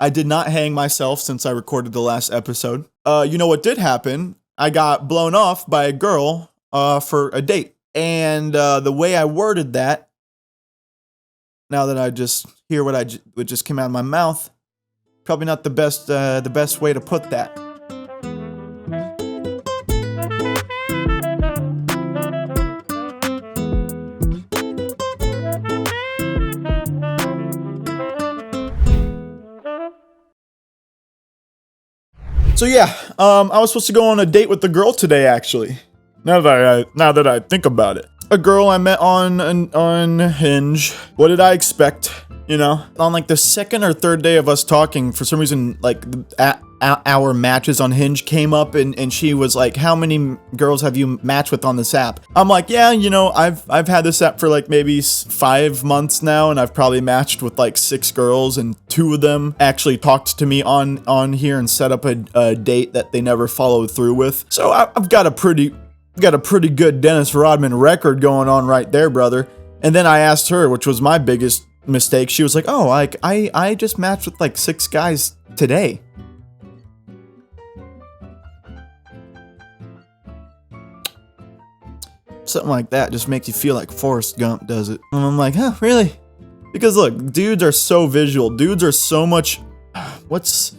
I did not hang myself since I recorded the last episode. You know what did happen? I got blown off by a girl for a date. And the way I worded that, now that I just hear what just came out of my mouth, probably not the best way to put that. So yeah, I was supposed to go on a date with the girl today, actually. Now that I think about it, a girl I met on Hinge. What did I expect? You know, on like the second or third day of us talking, for some reason, like our matches on Hinge came up, and she was like, "How many girls have you matched with on this app?" I'm like, "Yeah, you know, I've had this app for like maybe 5 months now, and I've probably matched with like 6 girls, and 2 of them actually talked to me on here and set up a date that they never followed through with. So I've got a pretty good Dennis Rodman record going on right there, brother." And then I asked her, which was my biggest mistake. She was like, "Oh, like I just matched with like 6 guys today." Something like that just makes you feel like Forrest Gump does it. And I'm like, huh, really? Because look, dudes are so visual. Dudes are so much... What's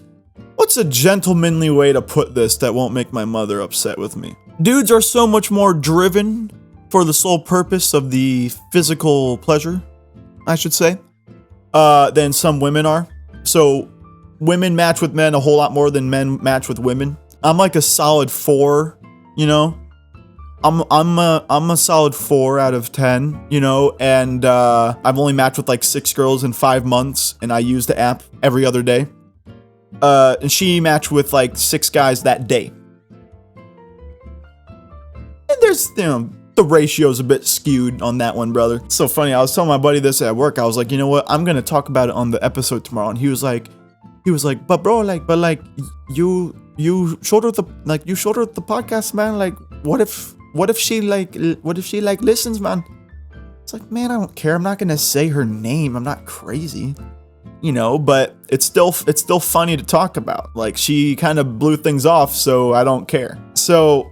a gentlemanly way to put this that won't make my mother upset with me? Dudes are so much more driven for the sole purpose of the physical pleasure, I should say, than some women are. So women match with men a whole lot more than men match with women. I'm like a solid 4, you know? I'm a solid 4 out of 10, you know, and I've only matched with like 6 girls in 5 months, and I use the app every other day. And she matched with like 6 guys that day. And there's, you know, the ratio's a bit skewed on that one, brother. It's so funny. I was telling my buddy this at work. I was like, you know what? I'm gonna talk about it on the episode tomorrow. And he was like, but bro, you showed her the podcast, man. Like, what if she listens, man? It's like, man, I don't care. I'm not gonna say her name. I'm not crazy, you know. But it's still funny to talk about. Like, she kind of blew things off, so I don't care. So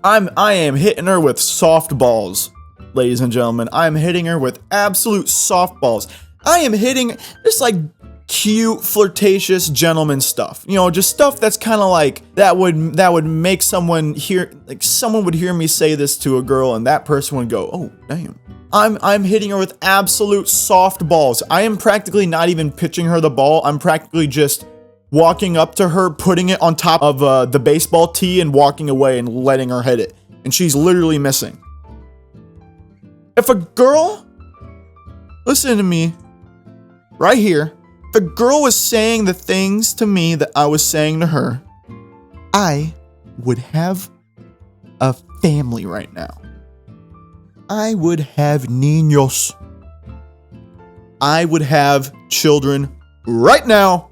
I am hitting her with softballs, ladies and gentlemen. I'm hitting her with absolute softballs. I am hitting just like cute, flirtatious gentleman stuff. You know, just stuff that's kind of like that would make someone hear, like someone would hear me say this to a girl and that person would go, "Oh, damn." I'm hitting her with absolute softballs. I am practically not even pitching her the ball. I'm practically just walking up to her, putting it on top of the baseball tee and walking away and letting her hit it. And she's literally missing. If a girl, listen to me right here, if a girl was saying the things to me that I was saying to her, I would have a family right now. I would have niños. I would have children right now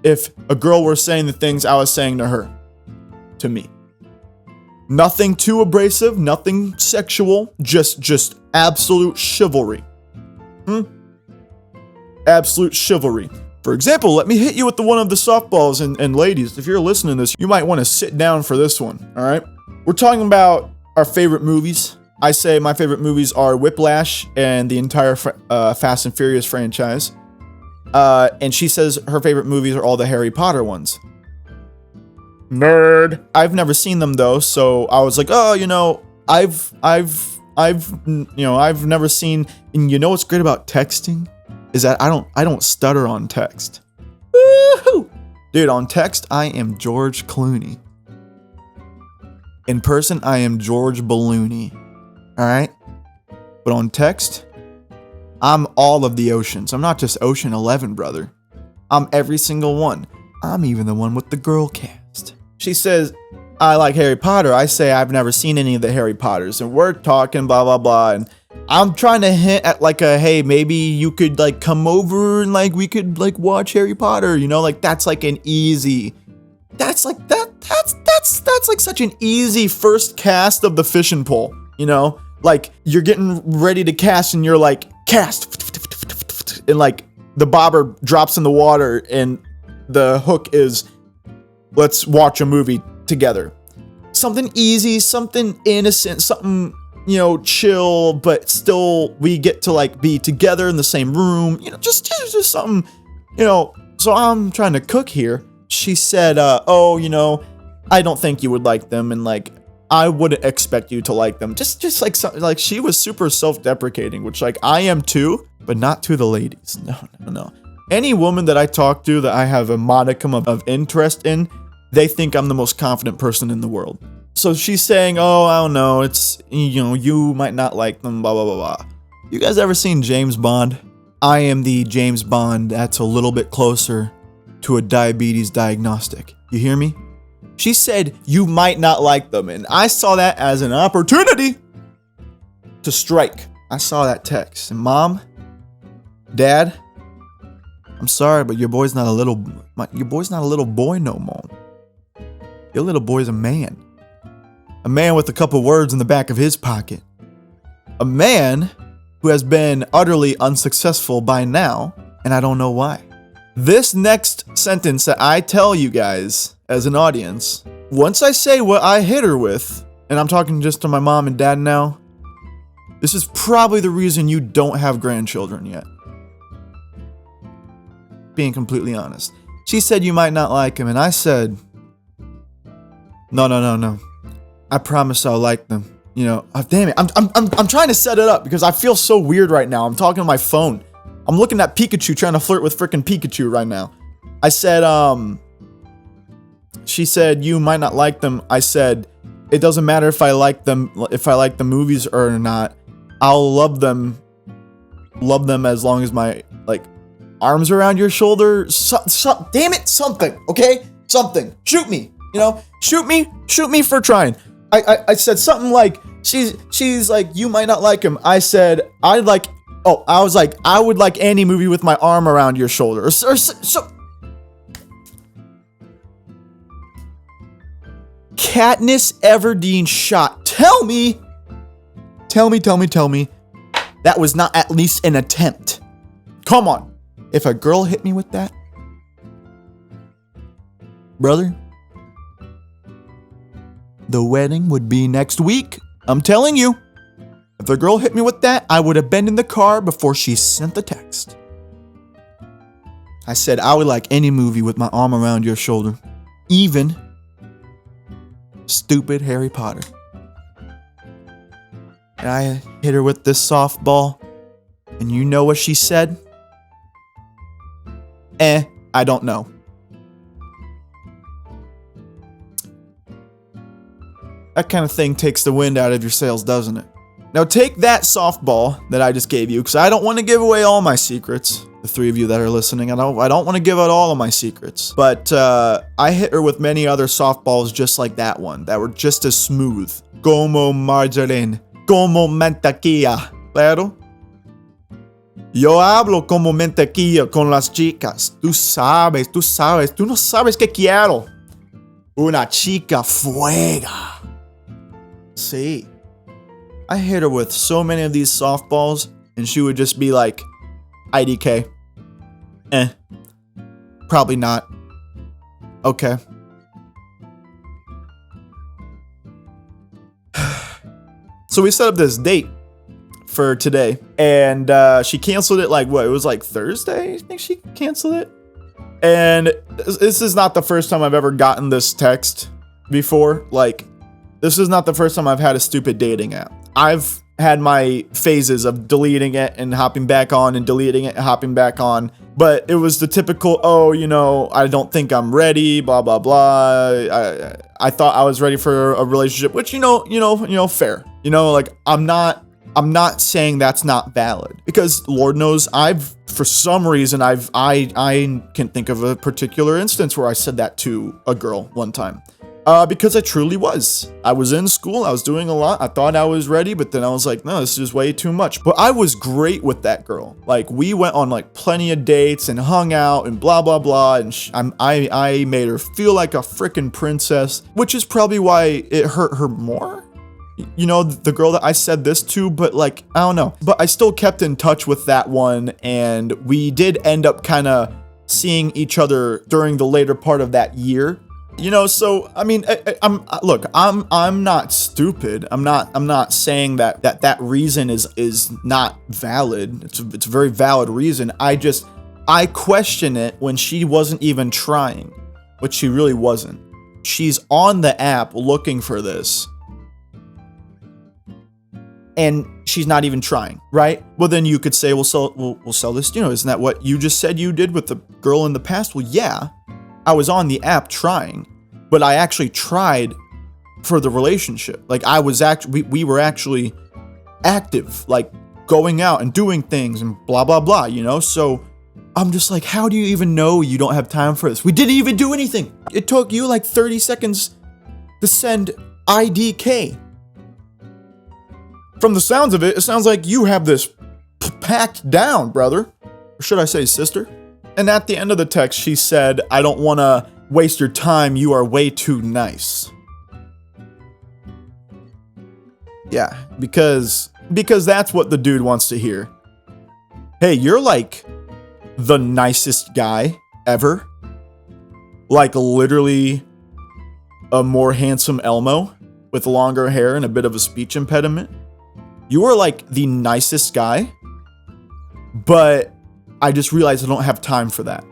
if a girl were saying the things I was saying to her, to me. Nothing too abrasive, nothing sexual, just absolute chivalry. Absolute chivalry. For example, let me hit you with one of the softballs, and ladies, if you're listening to this, you might want to sit down for this one, all right? We're talking about our favorite movies. I say my favorite movies are Whiplash and the entire Fast and Furious franchise. And she says her favorite movies are all the Harry Potter ones. Nerd. I've never seen them though, so I was like, oh, you know, I've never seen. And you know what's great about texting is that I don't stutter on text. Woo-hoo! Dude, on text I am George Clooney. In person I am George Ballooney. All right, but on text, I'm all of the oceans. I'm not just Ocean 11, brother. I'm every single one. I'm even the one with the girl cast. She says, I like Harry Potter. I say I've never seen any of the Harry Potters. And we're talking blah, blah, blah. And I'm trying to hint at like hey, maybe you could like come over and like we could like watch Harry Potter. You know, like that's like an easy, that's like such an easy first cast of the fishing pole, you know? Like, you're getting ready to cast and you're like, cast. And like, the bobber drops in the water and the hook is, let's watch a movie together. Something easy, something innocent, something, you know, chill, but still we get to like be together in the same room, you know, just something, you know. So I'm trying to cook here. She said, oh, you know, I don't think you would like them, and like I wouldn't expect you to like them. Just like something, like she was super self-deprecating, which like I am too, but not to the ladies. No. Any woman that I talk to that I have a modicum of interest in, they think I'm the most confident person in the world. So she's saying, oh, I don't know, it's, you know, you might not like them, blah, blah, blah, blah. You guys ever seen James Bond? I am the James Bond that's a little bit closer to a diabetes diagnostic. You hear me? She said, you might not like them, and I saw that as an opportunity to strike. I saw that text, and Mom, Dad, I'm sorry, but your boy's not a little boy no more. Your little boy's a man. A man with a couple words in the back of his pocket. A man who has been utterly unsuccessful by now, and I don't know why. This next sentence that I tell you guys as an audience, once I say what I hit her with, and I'm talking just to my mom and dad now, this is probably the reason you don't have grandchildren yet. Being completely honest. She said you might not like him, and I said, no. I promise I'll like them. You know, damn it. I'm trying to set it up because I feel so weird right now. I'm talking on my phone. I'm looking at Pikachu, trying to flirt with frickin' Pikachu right now. I said, she said, you might not like them. I said, it doesn't matter if I like them, if I like the movies or not. I'll love them as long as my, like, arms around your shoulder. Damn it, something, okay? Something. Shoot me, you know? Shoot me for trying. I said something like, she's like, you might not like him. I said, I was like, I would like any movie with my arm around your shoulder. Or so. Katniss Everdeen shot. Tell me. That was not at least an attempt. Come on. If a girl hit me with that, brother, the wedding would be next week. I'm telling you. If a girl hit me with that, I would have been in the car before she sent the text. I said I would like any movie with my arm around your shoulder. Even stupid Harry Potter. And I hit her with this softball. And you know what she said? I don't know. That kind of thing takes the wind out of your sails, doesn't it? Now take that softball that I just gave you, because I don't want to give away all my secrets. The three of you that are listening, I don't want to give out all of my secrets. But I hit her with many other softballs just like that one, that were just as smooth. Como margarine, como mantequilla. Pero yo hablo como mantequilla con las chicas. Tú no sabes que quiero. Una chica fuega. See, I hit her with so many of these softballs, and she would just be like, IDK. Probably not. Okay. So we set up this date for today, and she canceled it like, what, it was like Thursday? I think she canceled it. And this is not the first time I've ever gotten this text before. Like, this is not the first time I've had a stupid dating app. I've had my phases of deleting it and hopping back on and deleting it and hopping back on. But it was the typical, oh, you know, I don't think I'm ready, blah, blah, blah. I thought I was ready for a relationship, which, you know, fair. You know, like, I'm not saying that's not valid, because Lord knows for some reason, I can think of a particular instance where I said that to a girl one time. Because I truly was. I was in school, I was doing a lot, I thought I was ready, but then I was like, no, this is way too much. But I was great with that girl. Like, we went on like plenty of dates and hung out and blah, blah, blah, and I made her feel like a freaking princess, which is probably why it hurt her more. you know, the girl that I said this to, but like, I don't know. But I still kept in touch with that one, and we did end up kind of seeing each other during the later part of that year. You know, so I mean, I'm not stupid. I'm not saying that reason is not valid. It's a very valid reason. I question it when she wasn't even trying, which she really wasn't. She's on the app looking for this, and she's not even trying, right? Well, then you could say, we'll sell this. You know, isn't that what you just said you did with the girl in the past? Well, yeah, I was on the app trying, but I actually tried for the relationship. Like we were actually active, like going out and doing things and blah, blah, blah, you know? So I'm just like, how do you even know you don't have time for this? We didn't even do anything. It took you like 30 seconds to send IDK. From the sounds of it, it sounds like you have this packed down, brother. Or should I say sister? And at the end of the text, she said, I don't want to waste your time. You are way too nice. Yeah, because that's what the dude wants to hear. Hey, you're like the nicest guy ever. Like literally a more handsome Elmo with longer hair and a bit of a speech impediment. You are like the nicest guy, but I just realized I don't have time for that.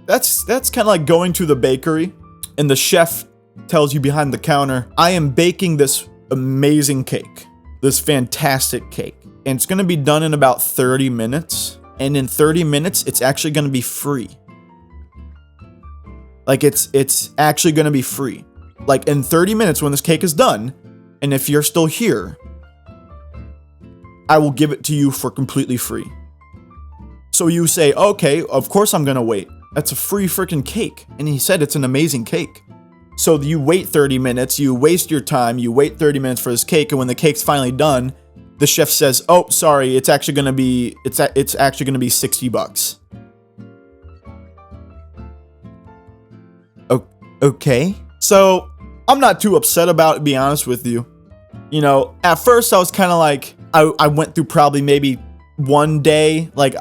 That's kind of like going to the bakery and the chef tells you behind the counter, I am baking this amazing cake, this fantastic cake, and it's going to be done in about 30 minutes. And in 30 minutes, it's actually going to be free. Like it's actually going to be free. Like in 30 minutes when this cake is done, and if you're still here, I will give it to you for completely free. So you say, okay, of course I'm going to wait. That's a free freaking cake. And he said it's an amazing cake. So you wait 30 minutes, you waste your time, you wait 30 minutes for this cake, and when the cake's finally done, the chef says, "Oh, sorry, it's actually going to be $60." Okay. So, I'm not too upset about it, to be honest with you. You know, at first I was kind of like I went through probably maybe one day, like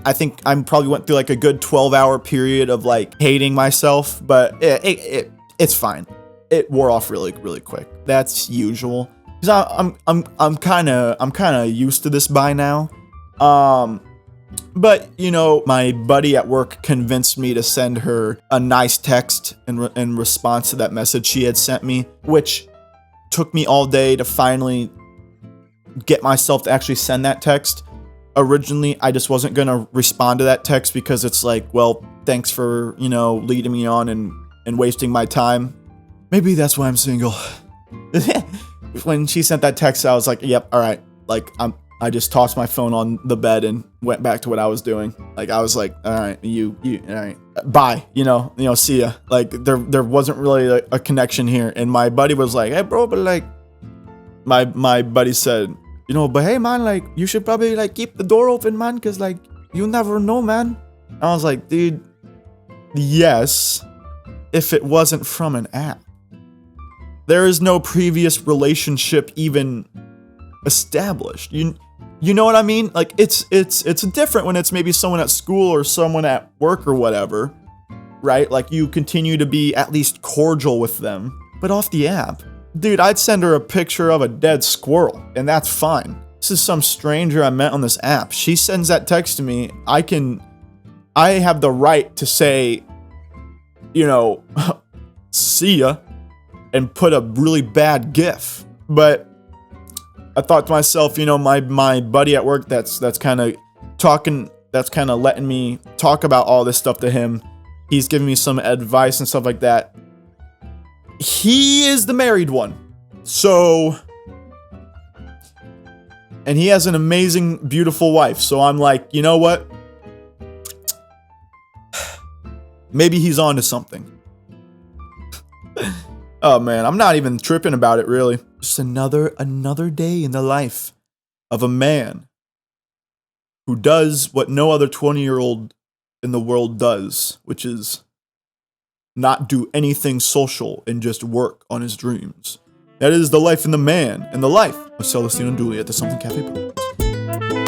I think I probably went through like a good 12-hour period of like hating myself, but it's fine. It wore off really quick. That's usual because I'm kind of used to this by now. But you know, my buddy at work convinced me to send her a nice text in response to that message she had sent me, which took me all day to finally get myself to actually send that text. Originally, I just wasn't going to respond to that text because it's like, well, thanks for, you know, leading me on and wasting my time. Maybe that's why I'm single. When she sent that text, I was like, yep, all right. Like, I just tossed my phone on the bed and went back to what I was doing. Like, I was like, all right, you, all right, bye, you know, see ya. Like, there wasn't really a connection here. And my buddy was like, hey, bro, but like, my buddy said, you know, but hey, man, like, you should probably like keep the door open, man, because like, you never know, man. I was like, dude, yes, if it wasn't from an app. There is no previous relationship even established. You know what I mean? Like it's different when it's maybe someone at school or someone at work or whatever, right? Like you continue to be at least cordial with them. But off the app, dude, I'd send her a picture of a dead squirrel, and that's fine. This is some stranger I met on this app. She sends that text to me. I have the right to say, you know, see ya, and put a really bad GIF. But I thought to myself, you know, my buddy at work that's kind of letting me talk about all this stuff to him. He's giving me some advice and stuff like that. He is the married one. So, and he has an amazing, beautiful wife. So I'm like, you know what? Maybe he's on to something. Oh man, I'm not even tripping about it really. Just another day in the life of a man who does what no other 20-year-old in the world does, which is not do anything social and just work on his dreams. That is the life in the man and the life of Celestino Duli at the Something Cafe podcast.